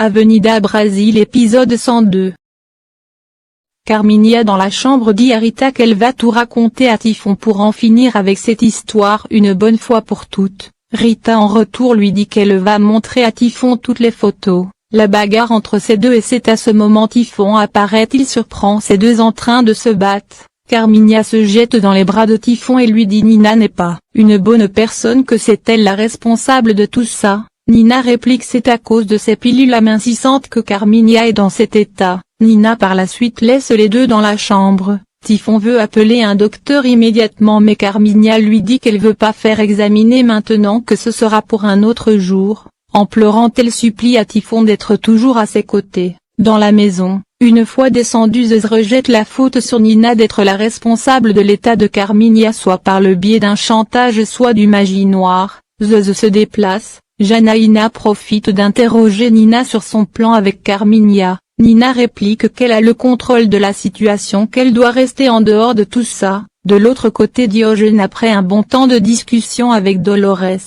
Avenida Brasil épisode 102. Carminha dans la chambre dit à Rita qu'elle va tout raconter à Typhon pour en finir avec cette histoire une bonne fois pour toutes. Rita en retour lui dit qu'elle va montrer à Typhon toutes les photos. La bagarre entre ces deux et c'est à ce moment Typhon apparaît. Il surprend ces deux en train de se battre. Carminha se jette dans les bras de Typhon et lui dit Nina n'est pas une bonne personne, que c'est elle la responsable de tout ça. Nina réplique c'est à cause de ces pilules amincissantes que Carminha est dans cet état. Nina par la suite laisse les deux dans la chambre. Typhon veut appeler un docteur immédiatement mais Carminha lui dit qu'elle veut pas faire examiner maintenant, que ce sera pour un autre jour. En pleurant elle supplie à Typhon d'être toujours à ses côtés. Dans la maison, une fois descendue Zeus rejette la faute sur Nina d'être la responsable de l'état de Carminha soit par le biais d'un chantage soit du magie noire. Zeus se déplace. Janaïna profite d'interroger Nina sur son plan avec Carminha. Nina réplique qu'elle a le contrôle de la situation, qu'elle doit rester en dehors de tout ça. De l'autre côté Diogène après un bon temps de discussion avec Dolores,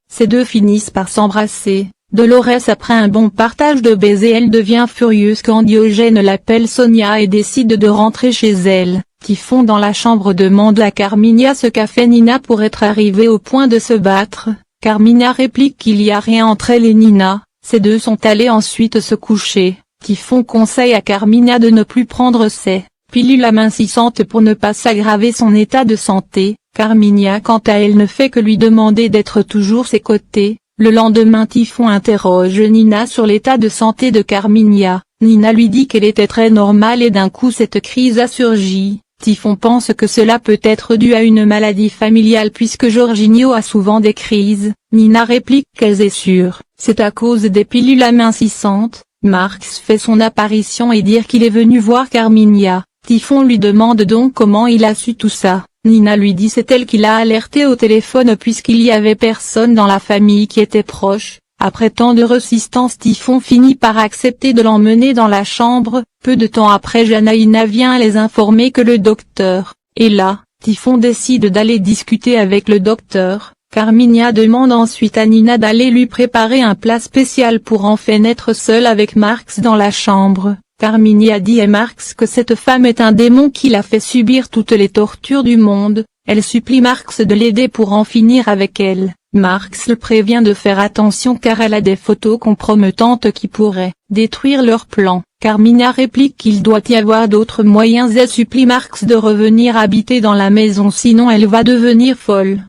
ces deux finissent par s'embrasser. Dolores après un bon partage de baisers elle devient furieuse quand Diogène l'appelle Sonia et décide de rentrer chez elle. Typhon dans la chambre demande à Carminha ce qu'a fait Nina pour être arrivée au point de se battre. Carminha réplique qu'il n'y a rien entre elle et Nina, ces deux sont allés ensuite se coucher. Typhon conseille à Carminha de ne plus prendre ses pilules amincissantes pour ne pas s'aggraver son état de santé. Carminha quant à elle ne fait que lui demander d'être toujours ses côtés. Le lendemain Typhon interroge Nina sur l'état de santé de Carminha. Nina lui dit qu'elle était très normale et d'un coup cette crise a surgi. Typhon pense que cela peut être dû à une maladie familiale puisque Jorginho a souvent des crises. Nina réplique qu'elle est sûre, c'est à cause des pilules amincissantes. Marx fait son apparition et dire qu'il est venu voir Carminha. Typhon lui demande donc comment il a su tout ça. Nina lui dit c'est elle qui l'a alerté au téléphone puisqu'il y avait personne dans la famille qui était proche. Après tant de résistance Typhon finit par accepter de l'emmener dans la chambre. Peu de temps après Janaïna vient les informer que le docteur est là. Typhon décide d'aller discuter avec le docteur. Carminha demande ensuite à Nina d'aller lui préparer un plat spécial pour enfin être seule avec Marx dans la chambre. Carminha dit à Marx que cette femme est un démon qui l'a fait subir toutes les tortures du monde. Elle supplie Marx de l'aider pour en finir avec elle. Marx le prévient de faire attention car elle a des photos compromettantes qui pourraient détruire leur plan. Carminha réplique qu'il doit y avoir d'autres moyens et supplie Marx de revenir habiter dans la maison sinon elle va devenir folle.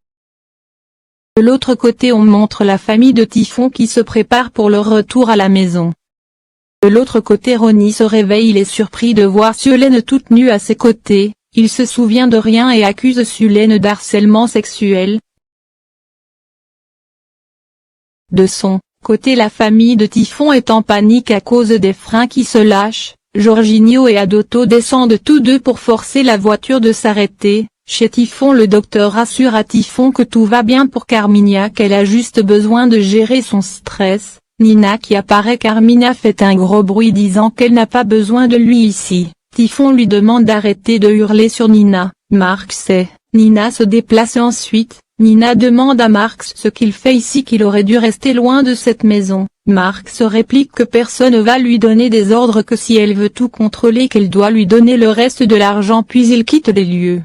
De l'autre côté on montre la famille de Typhon qui se prépare pour leur retour à la maison. De l'autre côté Ronnie se réveille, il est surpris de voir Suelaine toute nue à ses côtés, il se souvient de rien et accuse Suelaine d'harcèlement sexuel. De son côté la famille de Typhon est en panique à cause des freins qui se lâchent. Jorginho et Adotto descendent tous deux pour forcer la voiture de s'arrêter. Chez Typhon le docteur rassure à Typhon que tout va bien pour Carminha, qu'elle a juste besoin de gérer son stress. Nina qui apparaît, Carminha fait un gros bruit disant qu'elle n'a pas besoin de lui ici. Typhon lui demande d'arrêter de hurler sur Nina. Marx et Nina se déplacent ensuite. Nina demande à Marx ce qu'il fait ici, qu'il aurait dû rester loin de cette maison. Marx réplique que personne va lui donner des ordres, que si elle veut tout contrôler qu'elle doit lui donner le reste de l'argent, puis il quitte les lieux.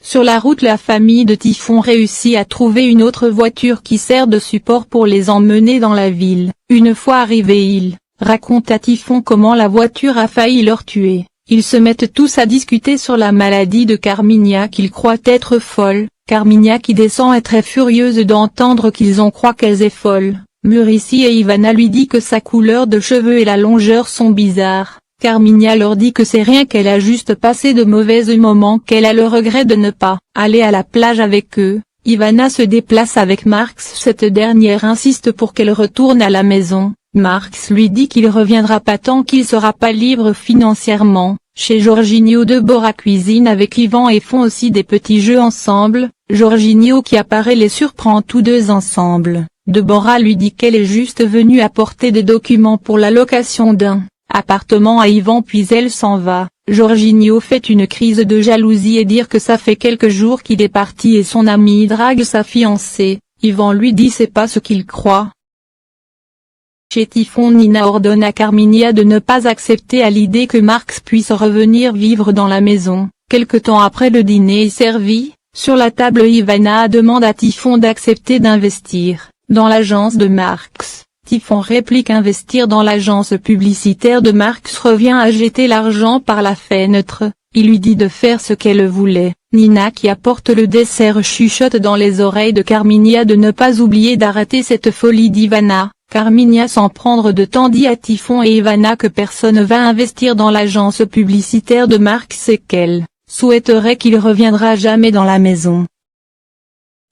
Sur la route la famille de Typhon réussit à trouver une autre voiture qui sert de support pour les emmener dans la ville. Une fois arrivés ils racontent à Typhon comment la voiture a failli leur tuer. Ils se mettent tous à discuter sur la maladie de Carminha qu'ils croient être folle. Carminha qui descend est très furieuse d'entendre qu'ils en croient qu'elle est folle. Muricy et Ivana lui dit que sa couleur de cheveux et la longueur sont bizarres. Carminha leur dit que c'est rien, qu'elle a juste passé de mauvais moments, qu'elle a le regret de ne pas aller à la plage avec eux. Ivana se déplace avec Marx, cette dernière insiste pour qu'elle retourne à la maison. Marx lui dit qu'il reviendra pas tant qu'il sera pas libre financièrement. Chez Jorginho Deborah cuisine avec Ivan et font aussi des petits jeux ensemble. Jorginho qui apparaît les surprend tous deux ensemble. Deborah lui dit qu'elle est juste venue apporter des documents pour la location d'un appartement à Ivan puis elle s'en va. Jorginho fait une crise de jalousie et dire que ça fait quelques jours qu'il est parti et son ami drague sa fiancée. Yvan lui dit c'est pas ce qu'il croit. Chez Typhon, Nina ordonne à Carmigna de ne pas accepter à l'idée que Marx puisse revenir vivre dans la maison. Quelque temps après le dîner est servi, sur la table Ivana demande à Typhon d'accepter d'investir dans l'agence de Marx. Typhon réplique investir dans l'agence publicitaire de Marx revient à jeter l'argent par la fenêtre. Il lui dit de faire ce qu'elle voulait. Nina qui apporte le dessert chuchote dans les oreilles de Carmigna de ne pas oublier d'arrêter cette folie d'Ivana. Carmigna sans prendre de temps dit à Typhon et Ivana que personne va investir dans l'agence publicitaire de Marx et qu'elle souhaiterait qu'il reviendra jamais dans la maison.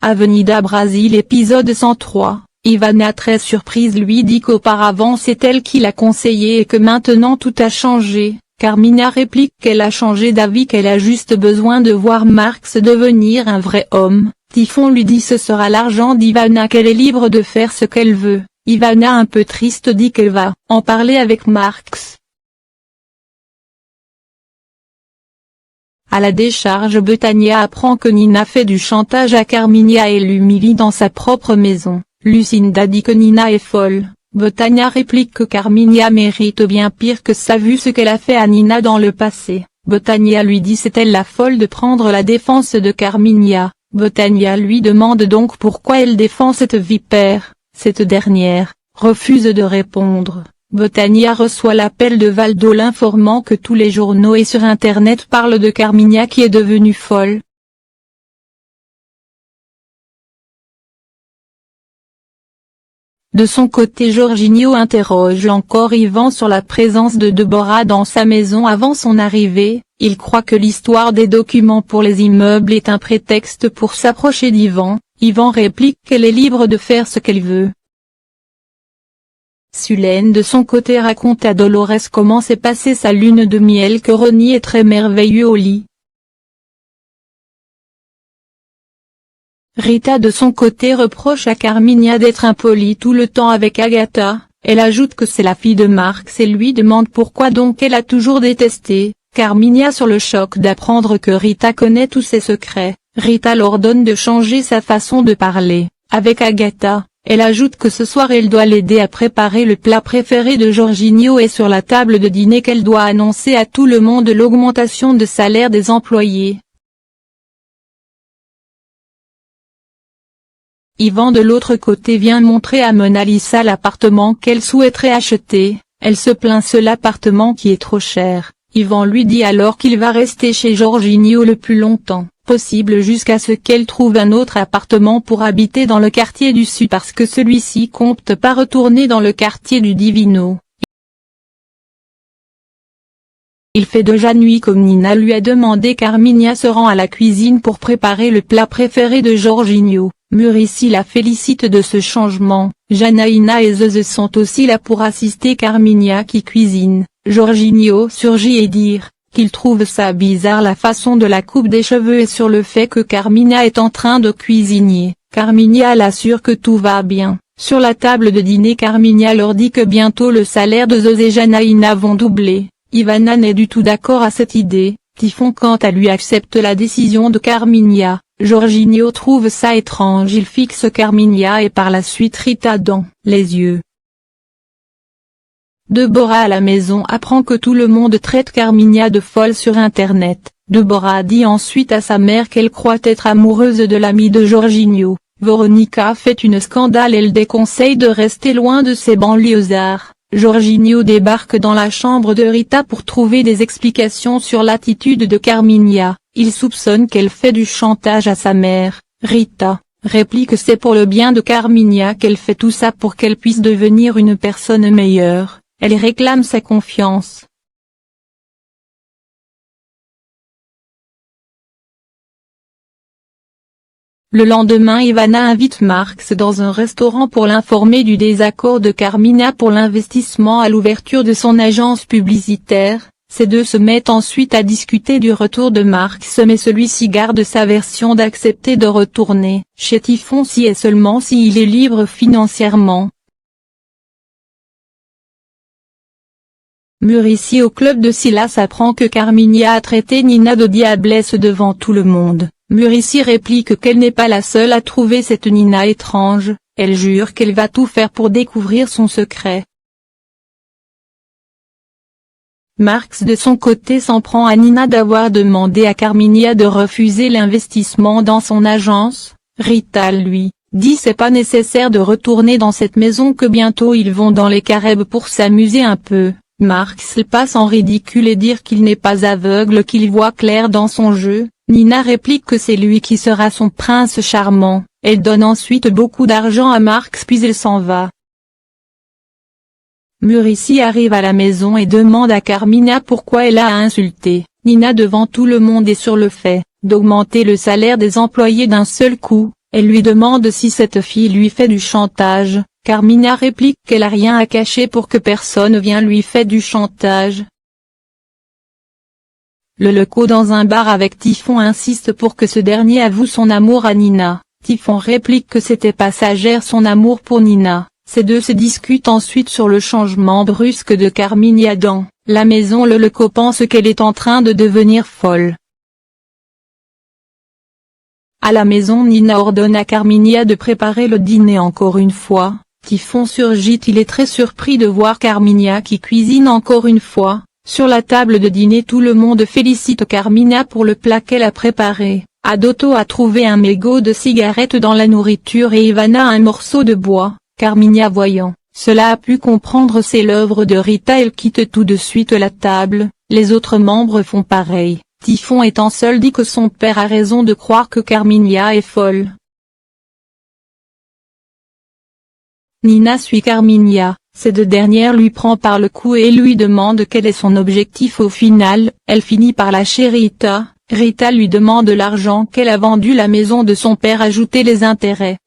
Avenida Brasil épisode 103, Ivana très surprise lui dit qu'auparavant c'est elle qui l'a conseillé et que maintenant tout a changé. Carmigna réplique qu'elle a changé d'avis, qu'elle a juste besoin de voir Marx devenir un vrai homme. Typhon lui dit ce sera l'argent d'Ivana, qu'elle est libre de faire ce qu'elle veut. Ivana un peu triste dit qu'elle va en parler avec Marx. À la décharge, Betania apprend que Nina fait du chantage à Carmigna et l'humilie dans sa propre maison. Lucinda dit que Nina est folle. Betania réplique que Carmigna mérite bien pire que ça vu ce qu'elle a fait à Nina dans le passé. Betania lui dit c'est elle la folle de prendre la défense de Carmigna. Betania lui demande donc pourquoi elle défend cette vipère. Cette dernière refuse de répondre. Betania reçoit l'appel de Valdo l'informant que tous les journaux et sur internet parlent de Carmigna qui est devenue folle. De son côté Jorginho interroge encore Yvan sur la présence de Deborah dans sa maison avant son arrivée. Il croit que l'histoire des documents pour les immeubles est un prétexte pour s'approcher d'Yvan. Yvan réplique qu'elle est libre de faire ce qu'elle veut. Sulène de son côté raconte à Dolores comment s'est passée sa lune de miel, que Ronnie est très merveilleux au lit. Rita de son côté reproche à Carmigna d'être impolie tout le temps avec Agatha. Elle ajoute que c'est la fille de Marx et lui demande pourquoi donc elle a toujours détesté. Carmigna sur le choc d'apprendre que Rita connaît tous ses secrets. Rita l'ordonne de changer sa façon de parler avec Agatha. Elle ajoute que ce soir elle doit l'aider à préparer le plat préféré de Jorginho et sur la table de dîner qu'elle doit annoncer à tout le monde l'augmentation de salaire des employés. Yvan de l'autre côté vient montrer à Mona Lisa l'appartement qu'elle souhaiterait acheter. Elle se plaint de l'appartement qui est trop cher. Yvan lui dit alors qu'il va rester chez Jorginho le plus longtemps possible jusqu'à ce qu'elle trouve un autre appartement pour habiter dans le quartier du Sud parce que celui-ci compte pas retourner dans le quartier du Divino. Il fait déjà nuit comme Nina lui a demandé. Carmigna se rend à la cuisine pour préparer le plat préféré de Jorginho. Muricy la félicite de ce changement. Janaïna et Zeze sont aussi là pour assister Carmigna qui cuisine. Jorginho surgit et dit qu'il trouve ça bizarre la façon de la coupe des cheveux et sur le fait que Carmigna est en train de cuisiner. Carmigna l'assure que tout va bien. Sur la table de dîner Carmigna leur dit que bientôt le salaire de Zeze et Janaïna vont doubler. Ivana n'est du tout d'accord à cette idée. Typhon quant à lui accepte la décision de Carmigna. Jorginho trouve ça étrange, il fixe Carmigna et par la suite Rita dans les yeux. Deborah à la maison apprend que tout le monde traite Carmigna de folle sur internet. Deborah dit ensuite à sa mère qu'elle croit être amoureuse de l'ami de Jorginho. Veronica fait une scandale, elle déconseille de rester loin de ces banlieusards. Jorginho débarque dans la chambre de Rita pour trouver des explications sur l'attitude de Carmigna. Il soupçonne qu'elle fait du chantage à sa mère. Rita réplique que c'est pour le bien de Carmigna qu'elle fait tout ça pour qu'elle puisse devenir une personne meilleure. Elle réclame sa confiance. Le lendemain Ivana invite Marx dans un restaurant pour l'informer du désaccord de Carmigna pour l'investissement à l'ouverture de son agence publicitaire. Ces deux se mettent ensuite à discuter du retour de Marx mais celui-ci garde sa version d'accepter de retourner chez Typhon si et seulement s'il est libre financièrement. Muricy au club de Silas apprend que Carmigna a traité Nina de diablesse devant tout le monde. Muricy réplique qu'elle n'est pas la seule à trouver cette Nina étrange, elle jure qu'elle va tout faire pour découvrir son secret. Marx de son côté s'en prend à Nina d'avoir demandé à Carmigna de refuser l'investissement dans son agence. Rita lui dit c'est pas nécessaire de retourner dans cette maison que bientôt ils vont dans les Caraïbes pour s'amuser un peu. Marx le passe en ridicule et dire qu'il n'est pas aveugle, qu'il voit clair dans son jeu. Nina réplique que c'est lui qui sera son prince charmant. Elle donne ensuite beaucoup d'argent à Marx puis elle s'en va. Muricy arrive à la maison et demande à Carmigna pourquoi elle a insulté Nina devant tout le monde et sur le fait d'augmenter le salaire des employés d'un seul coup. Elle lui demande si cette fille lui fait du chantage. Carmigna réplique qu'elle a rien à cacher pour que personne vienne lui faire du chantage. Le Leco dans un bar avec Typhon insiste pour que ce dernier avoue son amour à Nina. Typhon réplique que c'était passagère son amour pour Nina. Ces deux se discutent ensuite sur le changement brusque de Carmigna dans la maison. Le Leco pense qu'elle est en train de devenir folle. À la maison, Nina ordonne à Carmigna de préparer le dîner encore une fois. Typhon surgit, il est très surpris de voir Carmigna qui cuisine encore une fois. Sur la table de dîner, tout le monde félicite Carmigna pour le plat qu'elle a préparé. Adoto a trouvé un mégot de cigarette dans la nourriture et Ivana un morceau de bois. Carmigna voyant cela a pu comprendre c'est l'œuvre de Rita, elle quitte tout de suite la table. Les autres membres font pareil. Typhon étant seul dit que son père a raison de croire que Carmigna est folle. Nina suit Carmigna, cette dernière lui prend par le cou et lui demande quel est son objectif au final. Elle finit par lâcher Rita. Rita lui demande l'argent qu'elle a vendu la maison de son père, ajouter les intérêts.